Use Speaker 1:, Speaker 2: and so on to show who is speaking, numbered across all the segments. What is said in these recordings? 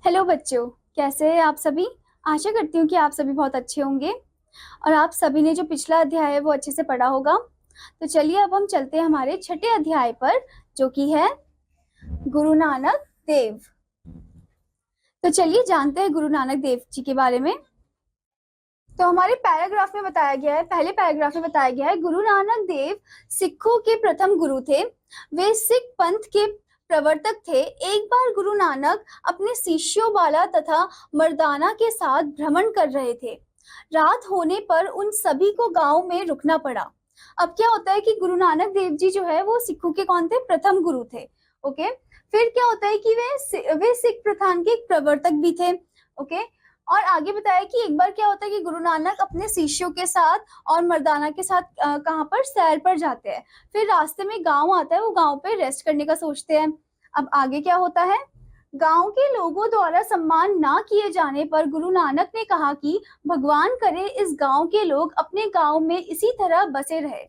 Speaker 1: Hello बच्चों, कैसे हैं आप सभी। आशा करती हूँ कि आप सभी बहुत अच्छे होंगे और आप सभी ने जो पिछला अध्याय है वो अच्छे से पढ़ा होगा। तो चलिए अब हम चलते हैं हमारे छठे अध्याय पर, जो कि है गुरु नानक देव। तो चलिए जानते हैं गुरु नानक देव जी के बारे में। तो हमारे पैराग्राफ में बताया गया है, पहले पैराग्राफ में बताया गया है, गुरु नानक देव सिखों के प्रथम गुरु थे। वे सिख पंथ के प्रवर्तक थे। एक बार गुरु नानक अपने शिष्यों बाला तथा मर्दाना के साथ भ्रमण कर रहे थे। रात होने पर उन सभी को गांव में रुकना पड़ा। अब क्या होता है कि गुरु नानक देव जी जो है वो सिखों के कौन थे? प्रथम गुरु थे। ओके, फिर क्या होता है कि वे सिख प्रथान के प्रवर्तक भी थे। ओके, और आगे बताया कि एक बार क्या होता है कि गुरु नानक अपने शिष्यों के साथ और मर्दाना के साथ कहाँ पर? सैर पर जाते हैं। फिर रास्ते में गांव आता है, वो गांव पे रेस्ट करने का सोचते हैं। अब आगे क्या होता है? गांव के लोगों द्वारा सम्मान ना किए जाने पर गुरु नानक ने कहा कि भगवान करे इस गांव के लोग अपने गांव में इसी तरह बसे रहे।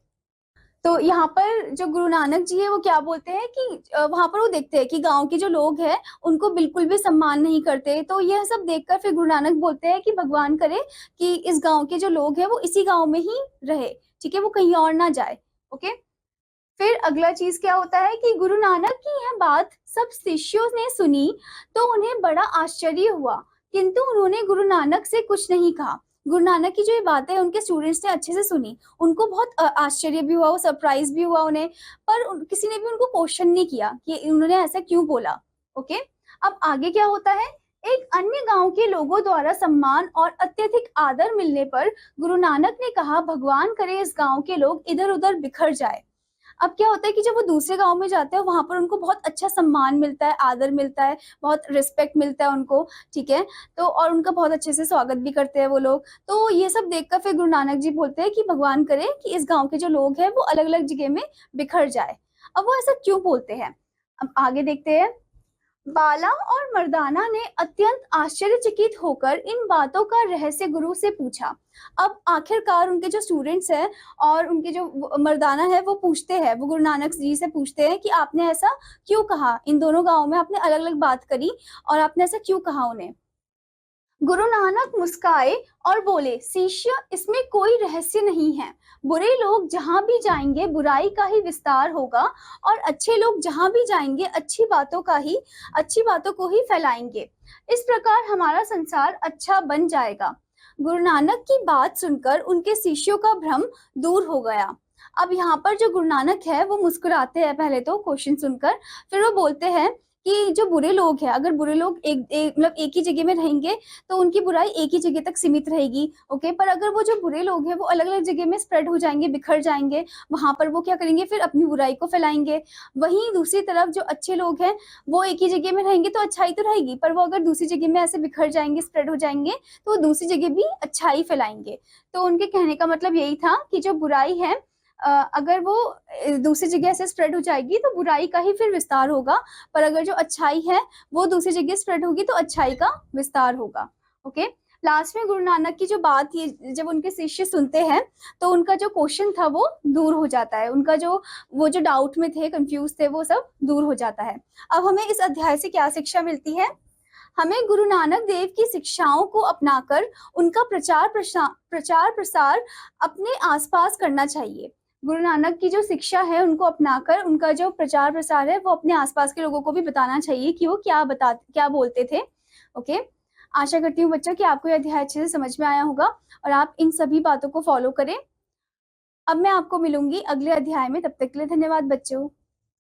Speaker 1: तो यहाँ पर जो गुरु नानक जी है वो क्या बोलते हैं कि वहां पर वो देखते हैं कि गांव के जो लोग हैं उनको बिल्कुल भी सम्मान नहीं करते। तो यह सब देखकर फिर गुरु नानक बोलते हैं कि भगवान करे कि इस गांव के जो लोग हैं वो इसी गांव में ही रहे, ठीक है, वो कहीं और ना जाए। ओके, फिर अगला चीज क्या होता है कि गुरु नानक की यह बात सब शिष्यों ने सुनी तो उन्हें बड़ा आश्चर्य हुआ, किंतु उन्होंने गुरु नानक से कुछ नहीं कहा। गुरु नानक की जो ये बातें हैं उनके स्टूडेंट्स ने अच्छे से सुनी, उनको बहुत आश्चर्य भी हुआ, वो सरप्राइज भी हुआ उन्हें, पर किसी ने भी उनको क्वेश्चन नहीं किया कि उन्होंने ऐसा क्यों बोला। ओके, अब आगे क्या होता है? एक अन्य गांव के लोगों द्वारा सम्मान और अत्यधिक आदर मिलने पर गुरु नानक ने कहा भगवान करे इस गांव के लोग इधर उधर बिखर जाए। अब क्या होता है कि जब वो दूसरे गांव में जाते हैं वहां पर उनको बहुत अच्छा सम्मान मिलता है, आदर मिलता है, बहुत रिस्पेक्ट मिलता है उनको, ठीक है। तो और उनका बहुत अच्छे से स्वागत भी करते हैं वो लोग। तो ये सब देखकर फिर गुरु नानक जी बोलते हैं कि भगवान करे कि इस गांव के जो लोग हैं वो अलग अलग जगह में बिखर जाए। अब वो ऐसा क्यों बोलते हैं? अब आगे देखते हैं। बाला और मर्दाना ने अत्यंत आश्चर्यचकित होकर इन बातों का रहस्य गुरु से पूछा। अब आखिरकार उनके जो स्टूडेंट्स हैं और उनके जो मर्दाना है वो पूछते हैं, वो गुरु नानक जी से पूछते हैं कि आपने ऐसा क्यों कहा, इन दोनों गांवों में आपने अलग अलग बात करी और आपने ऐसा क्यों कहा उन्हें। गुरु नानक मुस्काए और बोले शिष्य, इसमें कोई रहस्य नहीं है। बुरे लोग जहां भी जाएंगे बुराई का ही विस्तार होगा और अच्छे लोग जहां भी जाएंगे अच्छी बातों को ही फैलाएंगे। इस प्रकार हमारा संसार अच्छा बन जाएगा। गुरु नानक की बात सुनकर उनके शिष्यों का भ्रम दूर हो गया। अब यहाँ पर जो गुरु नानक है वो मुस्कुराते हैं पहले तो क्वेश्चन सुनकर, फिर वो बोलते हैं कि जो बुरे लोग हैं, अगर बुरे लोग मतलब एक ही जगह में रहेंगे तो उनकी बुराई एक ही जगह तक सीमित रहेगी। ओके, पर अगर वो जो बुरे लोग हैं वो अलग अलग जगह में स्प्रेड हो जाएंगे, बिखर जाएंगे, वहां पर वो क्या करेंगे? फिर अपनी बुराई को फैलाएंगे। वहीं दूसरी तरफ जो अच्छे लोग हैं वो एक ही जगह में रहेंगे तो अच्छाई तो रहेगी, पर वो अगर दूसरी जगह में ऐसे बिखर जाएंगे, स्प्रेड हो जाएंगे, तो वो दूसरी जगह भी अच्छाई फैलाएंगे। तो उनके कहने का मतलब यही था कि जो बुराई है अगर वो दूसरी जगह से स्प्रेड हो जाएगी तो बुराई का ही फिर विस्तार होगा, पर अगर जो अच्छाई है वो दूसरी जगह स्प्रेड होगी तो अच्छाई का विस्तार होगा। ओके, लास्ट में गुरु नानक की जो बात ये जब उनके शिष्य सुनते हैं तो उनका जो क्वेश्चन था वो दूर हो जाता है, उनका जो वो जो डाउट में थे, कंफ्यूज थे, वो सब दूर हो जाता है। अब हमें इस अध्याय से क्या शिक्षा मिलती है? हमें गुरु नानक देव की शिक्षाओं को अपनाकर उनका प्रचार प्रसार अपने आसपास करना चाहिए। गुरु नानक की जो शिक्षा है उनको अपनाकर उनका जो प्रचार प्रसार है वो अपने आसपास के लोगों को भी बताना चाहिए कि वो क्या बोलते थे। ओके, आशा करती हूँ बच्चों कि आपको यह अध्याय अच्छे से समझ में आया होगा और आप इन सभी बातों को फॉलो करें। अब मैं आपको मिलूंगी अगले अध्याय में, तब तक के लिए धन्यवाद बच्चों।